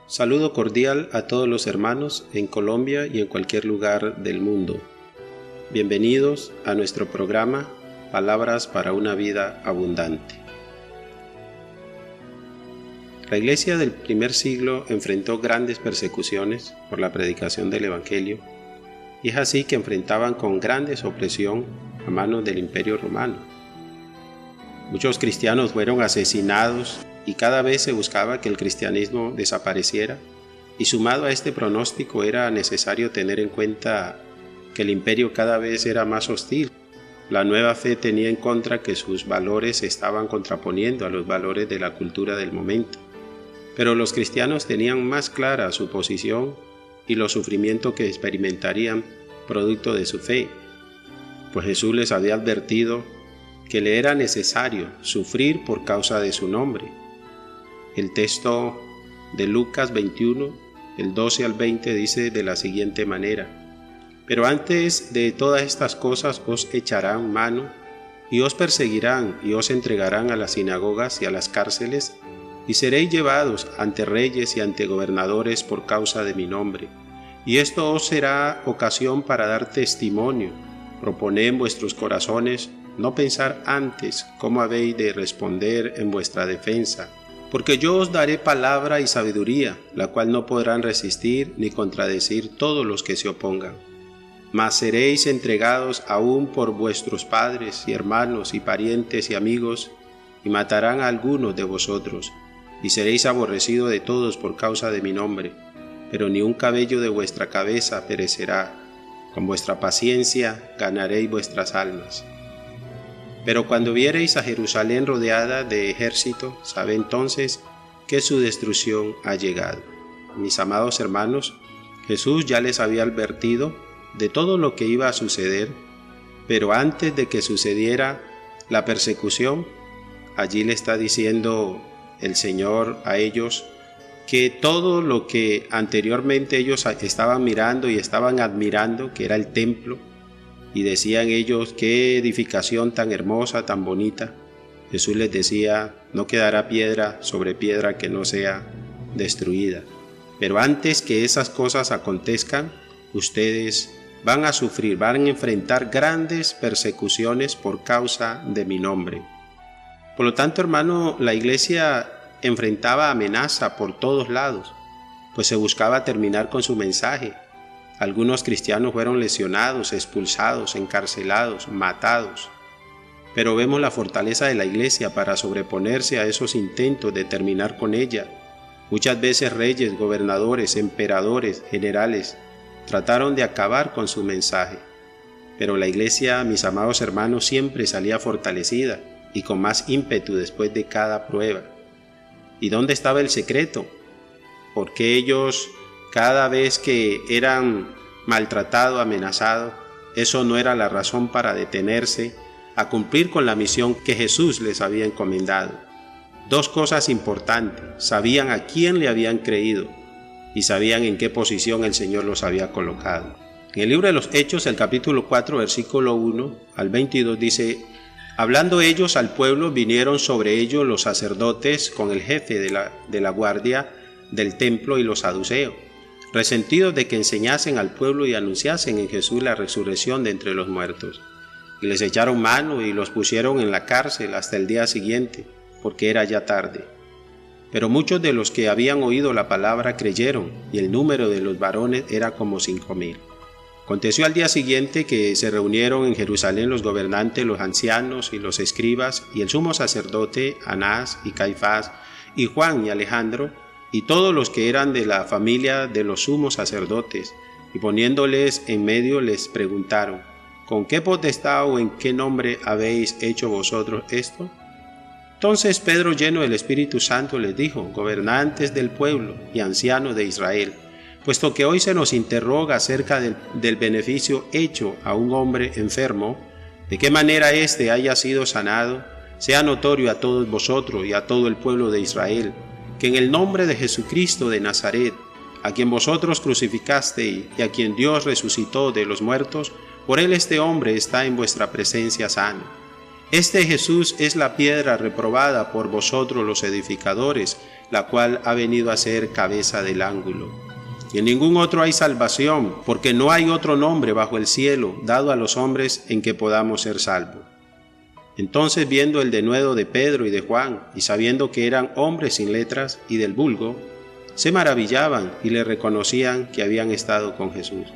Saludo cordial a todos los hermanos en Colombia y en cualquier lugar del mundo. Bienvenidos a nuestro programa Palabras para una vida abundante. La iglesia del primer siglo enfrentó grandes persecuciones por la predicación del Evangelio, y es así que enfrentaban con grandes opresión a manos del Imperio Romano. Muchos cristianos fueron asesinados y cada vez se buscaba que el cristianismo desapareciera, y sumado a este pronóstico era necesario tener en cuenta que el imperio cada vez era más hostil. La nueva fe tenía en contra que sus valores se estaban contraponiendo a los valores de la cultura del momento. Pero los cristianos tenían más clara su posición y los sufrimientos que experimentarían producto de su fe, pues Jesús les había advertido que le era necesario sufrir por causa de su nombre. El texto de Lucas 21, el 12 al 20 dice de la siguiente manera: Pero antes de todas estas cosas os echarán mano, y os perseguirán, y os entregarán a las sinagogas y a las cárceles, y seréis llevados ante reyes y ante gobernadores por causa de mi nombre. Y esto os será ocasión para dar testimonio. Proponed en vuestros corazones no pensar antes cómo habéis de responder en vuestra defensa, porque yo os daré palabra y sabiduría, la cual no podrán resistir ni contradecir todos los que se opongan. Mas seréis entregados aún por vuestros padres y hermanos y parientes y amigos, y matarán a algunos de vosotros, y seréis aborrecidos de todos por causa de mi nombre, pero ni un cabello de vuestra cabeza perecerá. Con vuestra paciencia ganaréis vuestras almas. Pero cuando viereis a Jerusalén rodeada de ejército, sabed entonces que su destrucción ha llegado. Mis amados hermanos, Jesús ya les había advertido de todo lo que iba a suceder, pero antes de que sucediera la persecución, allí le está diciendo el Señor a ellos que todo lo que anteriormente ellos estaban mirando y estaban admirando, que era el templo, y decían ellos: qué edificación tan hermosa, tan bonita. Jesús les decía: no quedará piedra sobre piedra que no sea destruida. Pero antes que esas cosas acontezcan, ustedes van a sufrir, van a enfrentar grandes persecuciones por causa de mi nombre. Por lo tanto, hermano, la iglesia enfrentaba amenaza por todos lados, pues se buscaba terminar con su mensaje. Algunos cristianos fueron lesionados, expulsados, encarcelados, matados. Pero vemos la fortaleza de la iglesia para sobreponerse a esos intentos de terminar con ella. Muchas veces reyes, gobernadores, emperadores, generales trataron de acabar con su mensaje. Pero la iglesia, mis amados hermanos, siempre salía fortalecida y con más ímpetu después de cada prueba. ¿Y dónde estaba el secreto? Porque ellos, cada vez que eran maltratados, amenazados, eso no era la razón para detenerse a cumplir con la misión que Jesús les había encomendado. Dos cosas importantes: sabían a quién le habían creído y sabían en qué posición el Señor los había colocado. En el libro de los Hechos, el capítulo 4, versículo 1 al 22 dice: Hablando ellos al pueblo, vinieron sobre ellos los sacerdotes con el jefe de la guardia del templo y los saduceos, resentidos de que enseñasen al pueblo y anunciasen en Jesús la resurrección de entre los muertos. Y les echaron mano y los pusieron en la cárcel hasta el día siguiente, porque era ya tarde. Pero muchos de los que habían oído la palabra creyeron, y el número de los varones era como 5,000. Aconteció al día siguiente que se reunieron en Jerusalén los gobernantes, los ancianos y los escribas, y el sumo sacerdote Anás y Caifás, y Juan y Alejandro, y todos los que eran de la familia de los sumos sacerdotes, y poniéndoles en medio les preguntaron: ¿con qué potestad o en qué nombre habéis hecho vosotros esto? Entonces Pedro, lleno del Espíritu Santo, les dijo: gobernantes del pueblo y ancianos de Israel, puesto que hoy se nos interroga acerca del beneficio hecho a un hombre enfermo, de qué manera éste haya sido sanado, sea notorio a todos vosotros y a todo el pueblo de Israel, que en el nombre de Jesucristo de Nazaret, a quien vosotros crucificasteis y a quien Dios resucitó de los muertos, por él este hombre está en vuestra presencia sano. Este Jesús es la piedra reprobada por vosotros los edificadores, la cual ha venido a ser cabeza del ángulo. Y en ningún otro hay salvación, porque no hay otro nombre bajo el cielo dado a los hombres en que podamos ser salvos. Entonces, viendo el denuedo de Pedro y de Juan, y sabiendo que eran hombres sin letras y del vulgo, se maravillaban y le reconocían que habían estado con Jesús.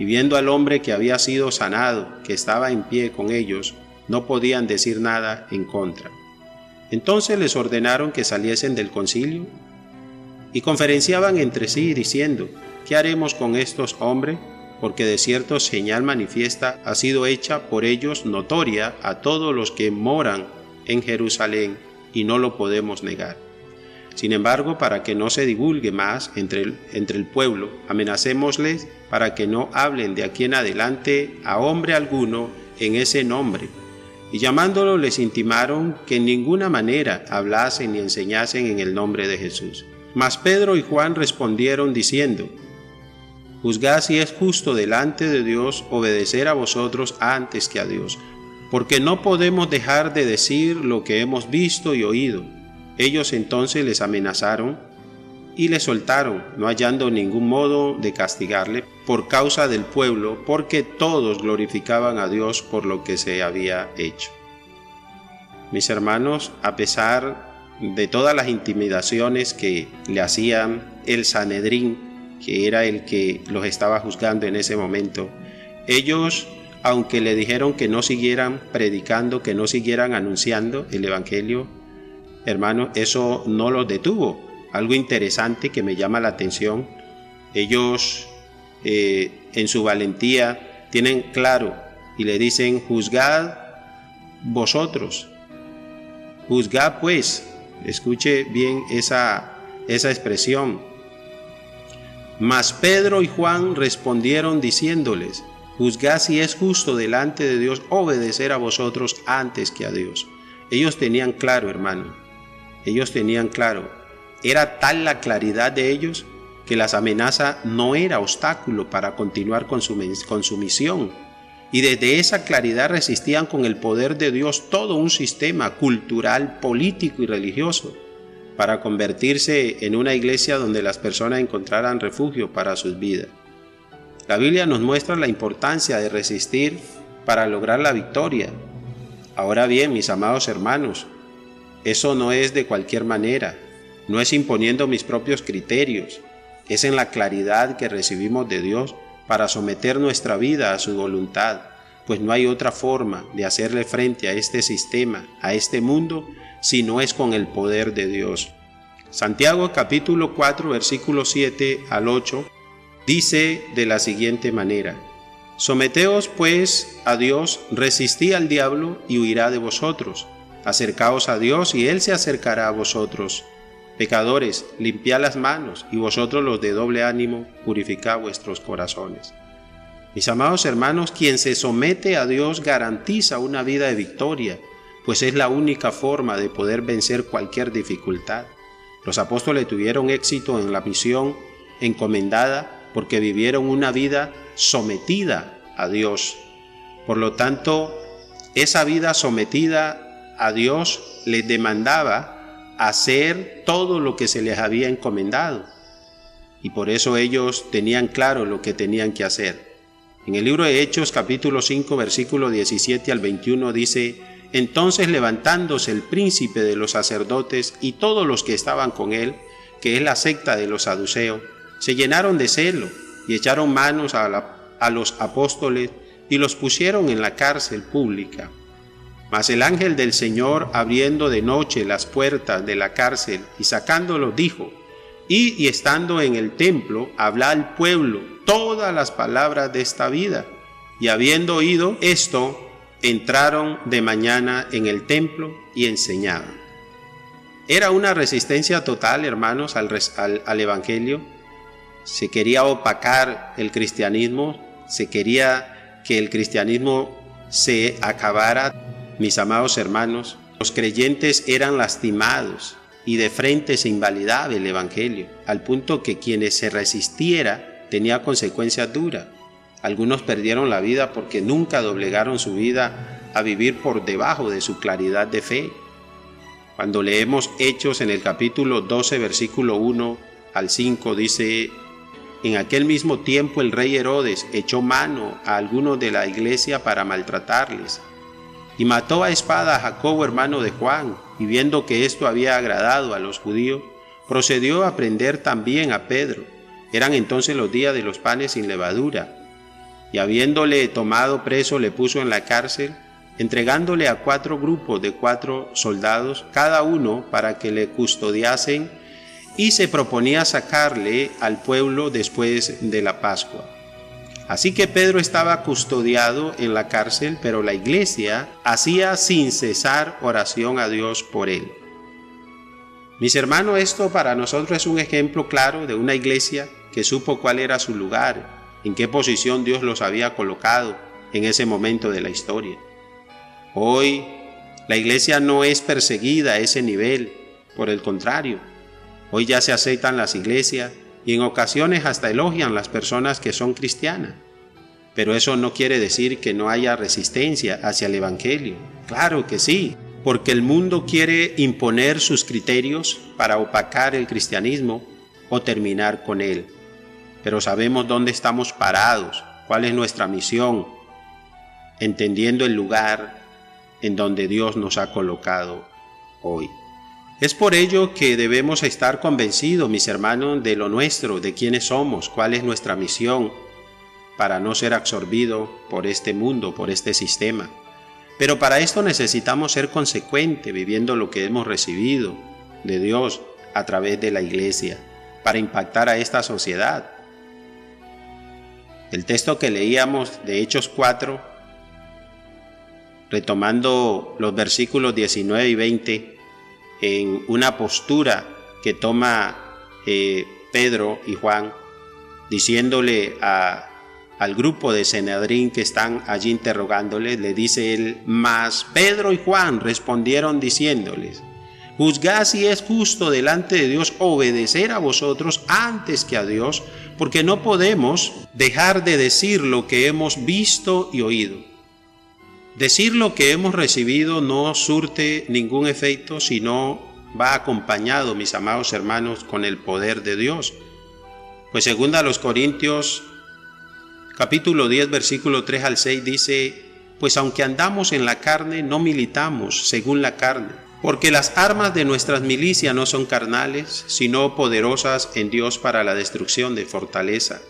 Y viendo al hombre que había sido sanado, que estaba en pie con ellos, no podían decir nada en contra. Entonces les ordenaron que saliesen del concilio y conferenciaban entre sí diciendo: ¿qué haremos con estos hombres? Porque de cierto señal manifiesta ha sido hecha por ellos notoria a todos los que moran en Jerusalén, y no lo podemos negar. Sin embargo, para que no se divulgue más entre el pueblo, amenacémosles para que no hablen de aquí en adelante a hombre alguno en ese nombre. Y llamándolo les intimaron que en ninguna manera hablasen ni enseñasen en el nombre de Jesús. Mas Pedro y Juan respondieron diciendo: juzgad si es justo delante de Dios obedecer a vosotros antes que a Dios, porque no podemos dejar de decir lo que hemos visto y oído. Ellos entonces les amenazaron y le soltaron, no hallando ningún modo de castigarle por causa del pueblo, porque todos glorificaban a Dios por lo que se había hecho. Mis hermanos, a pesar de todas las intimidaciones que le hacían el Sanedrín, que era el que los estaba juzgando en ese momento, ellos, aunque le dijeron que no siguieran predicando, que no siguieran anunciando el Evangelio, hermanos, eso no los detuvo. Algo interesante que me llama la atención: ellos en su valentía tienen claro y le dicen: juzgad vosotros, juzgad pues. Escuche bien esa expresión. Mas Pedro y Juan respondieron diciéndoles: juzgad si es justo delante de Dios obedecer a vosotros antes que a Dios. Ellos tenían claro, hermano, ellos tenían claro. Era tal la claridad de ellos que las amenazas no era obstáculo para continuar con su misión. Y desde esa claridad resistían con el poder de Dios todo un sistema cultural, político y religioso, para convertirse en una iglesia donde las personas encontraran refugio para sus vidas. La Biblia nos muestra la importancia de resistir para lograr la victoria. Ahora bien, mis amados hermanos, eso no es de cualquier manera, no es imponiendo mis propios criterios, es en la claridad que recibimos de Dios para someter nuestra vida a su voluntad, pues no hay otra forma de hacerle frente a este sistema, a este mundo, si no es con el poder de Dios. Santiago capítulo 4 versículos 7 al 8 dice de la siguiente manera: someteos pues a Dios, resistid al diablo y huirá de vosotros. Acercaos a Dios y Él se acercará a vosotros. Pecadores, limpiad las manos, y vosotros los de doble ánimo, purificad vuestros corazones. Mis amados hermanos, quien se somete a Dios garantiza una vida de victoria, pues es la única forma de poder vencer cualquier dificultad. Los apóstoles tuvieron éxito en la misión encomendada porque vivieron una vida sometida a Dios. Por lo tanto, esa vida sometida a Dios les demandaba hacer todo lo que se les había encomendado, y por eso ellos tenían claro lo que tenían que hacer. En el libro de Hechos capítulo 5 versículo 17 al 21 dice: entonces levantándose el príncipe de los sacerdotes y todos los que estaban con él, que es la secta de los saduceos, se llenaron de celo y echaron manos a los apóstoles y los pusieron en la cárcel pública. Mas el ángel del Señor, abriendo de noche las puertas de la cárcel y sacándolos, dijo: id y estando en el templo, hablad al pueblo todas las palabras de esta vida. Y habiendo oído esto, entraron de mañana en el templo y enseñaban. Era una resistencia total, hermanos, al Evangelio. Se quería opacar el cristianismo, se quería que el cristianismo se acabara. Mis amados hermanos, los creyentes eran lastimados y de frente se invalidaba el Evangelio, al punto que quienes se resistiera tenía consecuencias duras. Algunos perdieron la vida porque nunca doblegaron su vida a vivir por debajo de su claridad de fe. Cuando leemos Hechos en el capítulo 12, versículo 1 al 5, dice: en aquel mismo tiempo el rey Herodes echó mano a algunos de la iglesia para maltratarles, y mató a espada a Jacobo, hermano de Juan, y viendo que esto había agradado a los judíos, procedió a prender también a Pedro. Eran entonces los días de los panes sin levadura, y habiéndole tomado preso le puso en la cárcel, entregándole a 4 grupos de 4 soldados, cada uno para que le custodiasen, y se proponía sacarle al pueblo después de la Pascua. Así que Pedro estaba custodiado en la cárcel, pero la iglesia hacía sin cesar oración a Dios por él. Mis hermanos, esto para nosotros es un ejemplo claro de una iglesia que supo cuál era su lugar, en qué posición Dios los había colocado en ese momento de la historia. Hoy, la iglesia no es perseguida a ese nivel, por el contrario. Hoy ya se aceptan las iglesias y en ocasiones hasta elogian las personas que son cristianas. Pero eso no quiere decir que no haya resistencia hacia el evangelio. Claro que sí, porque el mundo quiere imponer sus criterios para opacar el cristianismo o terminar con él. Pero sabemos dónde estamos parados, cuál es nuestra misión, entendiendo el lugar en donde Dios nos ha colocado hoy. Es por ello que debemos estar convencidos, mis hermanos, de lo nuestro, de quiénes somos, cuál es nuestra misión, para no ser absorbido por este mundo, por este sistema. Pero para esto necesitamos ser consecuentes, viviendo lo que hemos recibido de Dios a través de la iglesia, para impactar a esta sociedad. El texto que leíamos de Hechos 4, retomando los versículos 19 y 20, en una postura que toma Pedro y Juan, diciéndole al grupo de Sanedrín que están allí interrogándole, le dice él: mas Pedro y Juan respondieron diciéndoles: juzgad si es justo delante de Dios obedecer a vosotros antes que a Dios, porque no podemos dejar de decir lo que hemos visto y oído. Decir lo que hemos recibido no surte ningún efecto si no va acompañado, mis amados hermanos, con el poder de Dios. Pues según a los Corintios, capítulo 10, versículo 3 al 6 dice: pues aunque andamos en la carne, no militamos según la carne, porque las armas de nuestras milicias no son carnales, sino poderosas en Dios para la destrucción de fortaleza,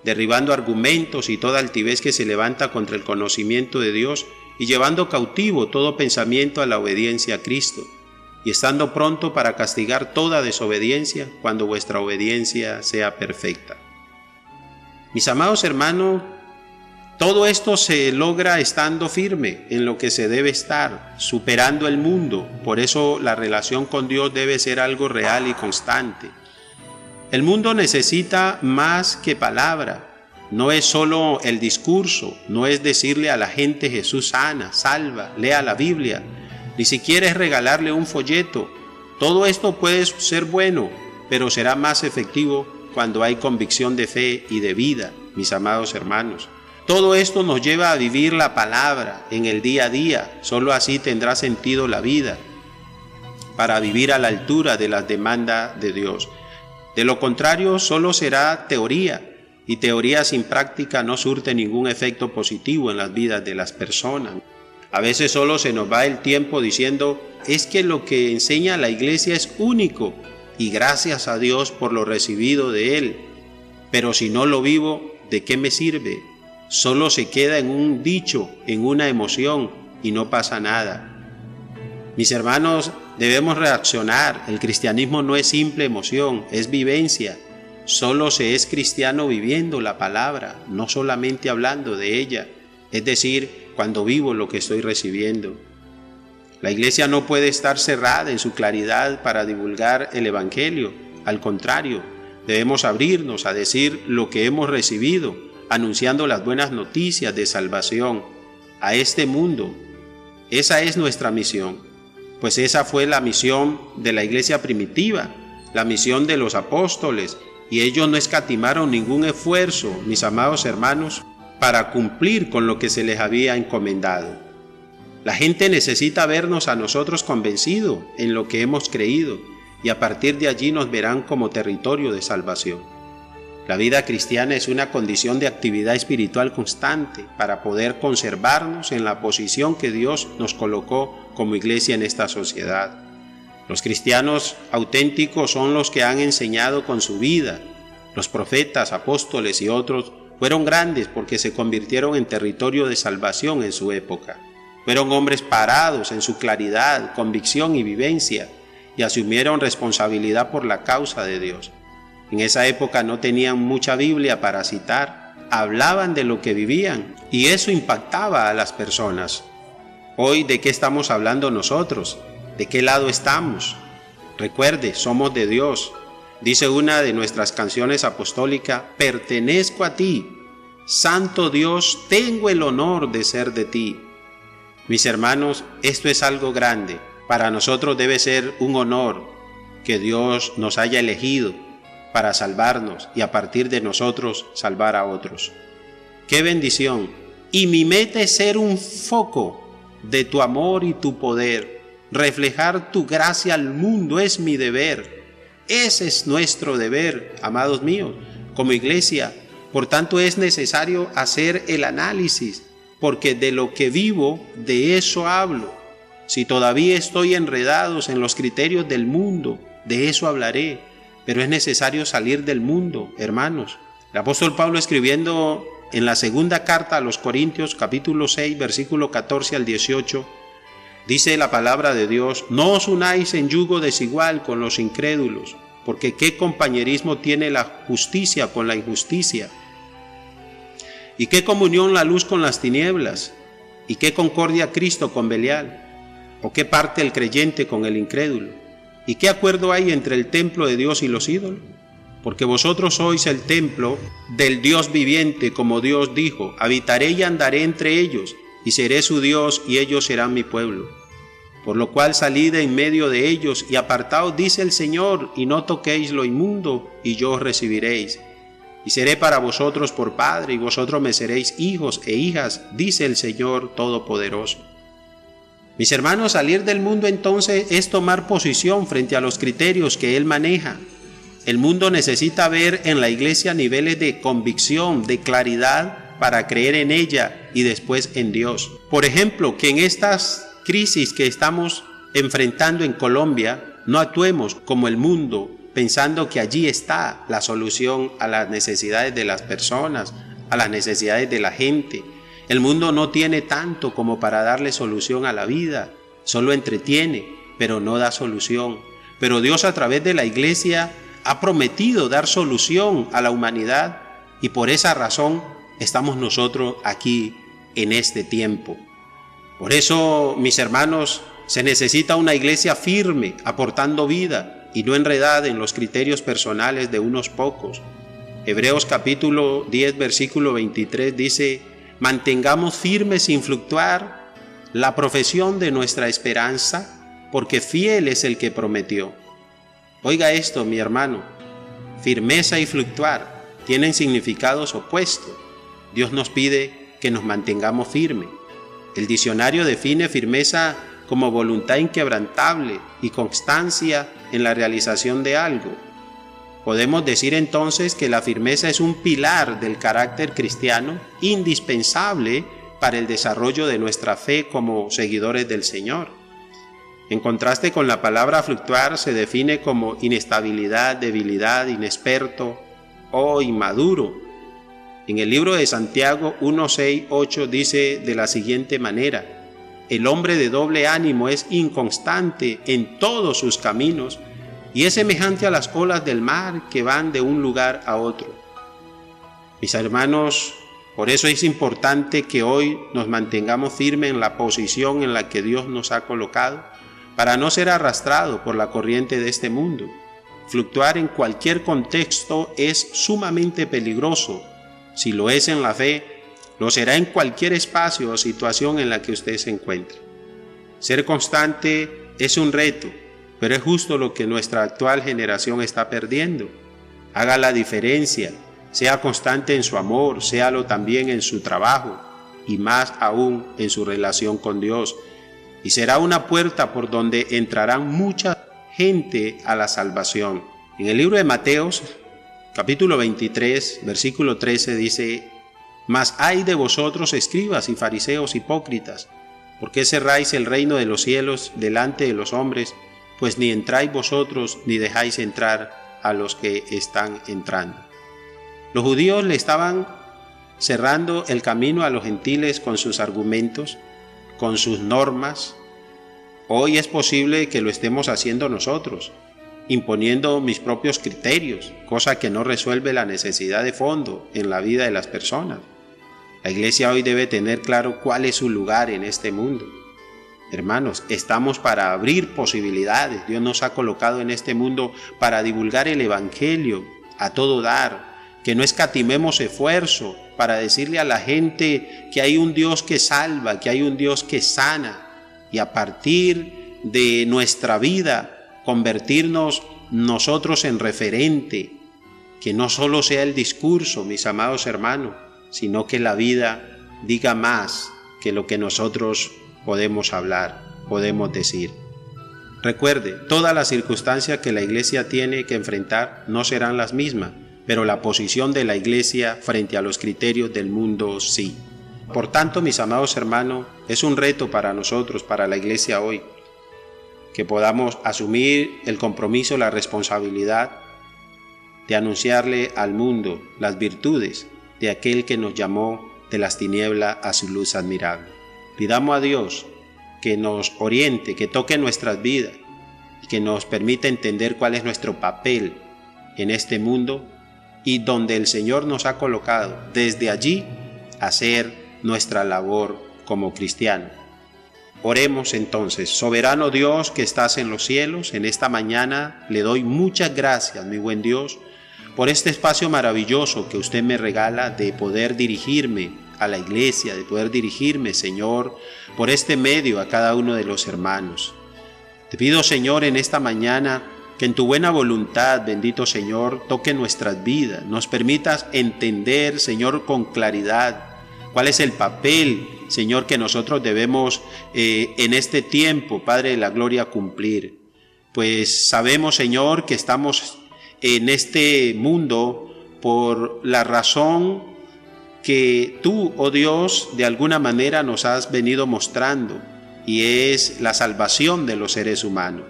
derribando argumentos y toda altivez que se levanta contra el conocimiento de Dios, y llevando cautivo todo pensamiento a la obediencia a Cristo, y estando pronto para castigar toda desobediencia cuando vuestra obediencia sea perfecta. Mis amados hermanos, todo esto se logra estando firme en lo que se debe estar, superando el mundo. Por eso la relación con Dios debe ser algo real y constante. El mundo necesita más que palabra. No es solo el discurso, no es decirle a la gente Jesús sana, salva, lea la Biblia, ni siquiera es regalarle un folleto. Todo esto puede ser bueno, pero será más efectivo cuando hay convicción de fe y de vida, mis amados hermanos. Todo esto nos lleva a vivir la palabra en el día a día. Solo así tendrá sentido la vida, para vivir a la altura de las demandas de Dios. De lo contrario, solo será teoría, y teoría sin práctica no surte ningún efecto positivo en las vidas de las personas. A veces solo se nos va el tiempo diciendo: es que lo que enseña la iglesia es único, y gracias a Dios por lo recibido de Él. Pero si no lo vivo, ¿de qué me sirve? Solo se queda en un dicho, en una emoción, y no pasa nada. Mis hermanos, debemos reaccionar. El cristianismo no es simple emoción, es vivencia. Solo se es cristiano viviendo la palabra, no solamente hablando de ella, es decir, cuando vivo lo que estoy recibiendo. La iglesia no puede estar cerrada en su claridad para divulgar el evangelio. Al contrario, debemos abrirnos a decir lo que hemos recibido, anunciando las buenas noticias de salvación a este mundo. Esa es nuestra misión. Pues esa fue la misión de la iglesia primitiva, la misión de los apóstoles, y ellos no escatimaron ningún esfuerzo, mis amados hermanos, para cumplir con lo que se les había encomendado. La gente necesita vernos a nosotros convencidos en lo que hemos creído y a partir de allí nos verán como territorio de salvación. La vida cristiana es una condición de actividad espiritual constante para poder conservarnos en la posición que Dios nos colocó como iglesia en esta sociedad. Los cristianos auténticos son los que han enseñado con su vida. Los profetas, apóstoles y otros fueron grandes porque se convirtieron en territorio de salvación en su época. Fueron hombres parados en su claridad, convicción y vivencia y asumieron responsabilidad por la causa de Dios. En esa época no tenían mucha Biblia para citar, hablaban de lo que vivían y eso impactaba a las personas. Hoy, ¿de qué estamos hablando nosotros? ¿De qué lado estamos? Recuerde, somos de Dios. Dice una de nuestras canciones apostólicas, pertenezco a ti, Santo Dios, tengo el honor de ser de ti. Mis hermanos, esto es algo grande. Para nosotros debe ser un honor que Dios nos haya elegido para salvarnos y a partir de nosotros salvar a otros. ¡Qué bendición! Y mi meta es ser un foco de tu amor y tu poder. Reflejar tu gracia al mundo es mi deber. Ese es nuestro deber, amados míos, como iglesia. Por tanto, es necesario hacer el análisis, porque de lo que vivo, de eso hablo. Si todavía estoy enredados en los criterios del mundo, de eso hablaré. Pero es necesario salir del mundo, hermanos. El apóstol Pablo, escribiendo en la segunda carta a los Corintios, capítulo 6, versículo 14 al 18, dice la palabra de Dios: no os unáis en yugo desigual con los incrédulos, porque qué compañerismo tiene la justicia con la injusticia, y qué comunión la luz con las tinieblas, y qué concordia Cristo con Belial, o qué parte el creyente con el incrédulo. ¿Y qué acuerdo hay entre el templo de Dios y los ídolos? Porque vosotros sois el templo del Dios viviente, como Dios dijo: habitaré y andaré entre ellos, y seré su Dios, y ellos serán mi pueblo. Por lo cual salid en medio de ellos, y apartaos, dice el Señor, y no toquéis lo inmundo, y yo os recibiréis. Y seré para vosotros por padre, y vosotros me seréis hijos e hijas, dice el Señor Todopoderoso. Mis hermanos, salir del mundo entonces es tomar posición frente a los criterios que Él maneja. El mundo necesita ver en la iglesia niveles de convicción, de claridad, para creer en ella y después en Dios. Por ejemplo, que en estas crisis que estamos enfrentando en Colombia, no actuemos como el mundo, pensando que allí está la solución a las necesidades de las personas, a las necesidades de la gente. El mundo no tiene tanto como para darle solución a la vida, solo entretiene, pero no da solución. Pero Dios, a través de la iglesia, ha prometido dar solución a la humanidad y por esa razón estamos nosotros aquí en este tiempo. Por eso, mis hermanos, se necesita una iglesia firme, aportando vida y no enredada en los criterios personales de unos pocos. Hebreos capítulo 10, versículo 23 dice: mantengamos firme sin fluctuar la profesión de nuestra esperanza, porque fiel es el que prometió. Oiga esto, mi hermano, firmeza y fluctuar tienen significados opuestos. Dios nos pide que nos mantengamos firmes. El diccionario define firmeza como voluntad inquebrantable y constancia en la realización de algo. Podemos decir entonces que la firmeza es un pilar del carácter cristiano indispensable para el desarrollo de nuestra fe como seguidores del Señor. En contraste con la palabra fluctuar, se define como inestabilidad, debilidad, inexperto o inmaduro. En el libro de Santiago 1, 6, 8 dice de la siguiente manera: el hombre de doble ánimo es inconstante en todos sus caminos y es semejante a las olas del mar que van de un lugar a otro. Mis hermanos, por eso es importante que hoy nos mantengamos firmes en la posición en la que Dios nos ha colocado, para no ser arrastrado por la corriente de este mundo. Fluctuar en cualquier contexto es sumamente peligroso. Si lo es en la fe, lo será en cualquier espacio o situación en la que usted se encuentre. Ser constante es un reto, pero es justo lo que nuestra actual generación está perdiendo. Haga la diferencia, sea constante en su amor, séalo también en su trabajo y más aún en su relación con Dios. y será una puerta por donde entrarán mucha gente a la salvación. En el libro de Mateos, capítulo 23, versículo 13 dice: Mas ay de vosotros, escribas y fariseos hipócritas, ¿por qué cerráis el reino de los cielos delante de los hombres? Pues ni entráis vosotros, ni dejáis entrar a los que están entrando. Los judíos le estaban cerrando el camino a los gentiles con sus argumentos, con sus normas. Hoy es posible que lo estemos haciendo nosotros, imponiendo mis propios criterios, cosa que no resuelve la necesidad de fondo en la vida de las personas. La iglesia hoy debe tener claro cuál es su lugar en este mundo. Hermanos, estamos para abrir posibilidades. Dios nos ha colocado en este mundo para divulgar el evangelio a todo dar, que no escatimemos esfuerzo para decirle a la gente que hay un Dios que salva, que hay un Dios que sana, y a partir de nuestra vida convertirnos nosotros en referente, que no solo sea el discurso, mis amados hermanos, sino que la vida diga más que lo que nosotros podemos hablar, podemos decir. Recuerde, todas las circunstancias que la iglesia tiene que enfrentar no serán las mismas, pero la posición de la iglesia frente a los criterios del mundo sí. Por tanto, mis amados hermanos, es un reto para nosotros, para la iglesia hoy, que podamos asumir el compromiso, la responsabilidad de anunciarle al mundo las virtudes de aquel que nos llamó de las tinieblas a su luz admirable. Pidamos a Dios que nos oriente, que toque nuestras vidas y que nos permita entender cuál es nuestro papel en este mundo y donde el Señor nos ha colocado, desde allí hacer nuestra labor como cristianos. Oremos entonces. Soberano Dios que estás en los cielos, en esta mañana le doy muchas gracias, mi buen Dios, por este espacio maravilloso que usted me regala de poder dirigirme a la iglesia, de poder dirigirme, Señor, por este medio a cada uno de los hermanos. Te pido, Señor, en esta mañana que en tu buena voluntad, bendito Señor, toque nuestras vidas, nos permitas entender, Señor, con claridad cuál es el papel, Señor, que nosotros debemos en este tiempo, Padre de la Gloria, cumplir. Pues sabemos, Señor, que estamos en este mundo por la razón que tú, oh Dios, de alguna manera nos has venido mostrando, y es la salvación de los seres humanos.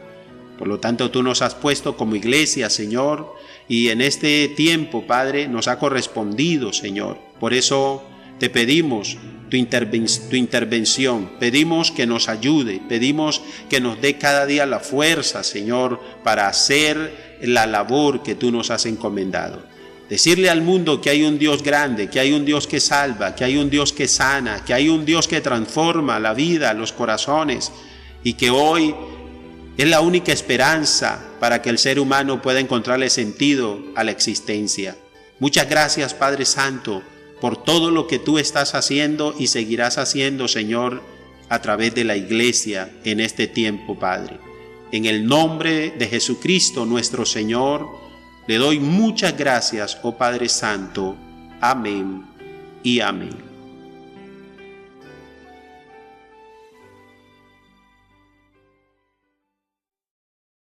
Por lo tanto, tú nos has puesto como iglesia, Señor, y en este tiempo, Padre, nos ha correspondido, Señor. Por eso te pedimos tu intervención, pedimos que nos ayude, pedimos que nos dé cada día la fuerza, Señor, para hacer la labor que tú nos has encomendado. Decirle al mundo que hay un Dios grande, que hay un Dios que salva, que hay un Dios que sana, que hay un Dios que transforma la vida, los corazones, y que hoy es la única esperanza para que el ser humano pueda encontrarle sentido a la existencia. Muchas gracias, Padre Santo, por todo lo que tú estás haciendo y seguirás haciendo, Señor, a través de la iglesia en este tiempo, Padre. En el nombre de Jesucristo, nuestro Señor, le doy muchas gracias, oh Padre Santo. Amén y amén.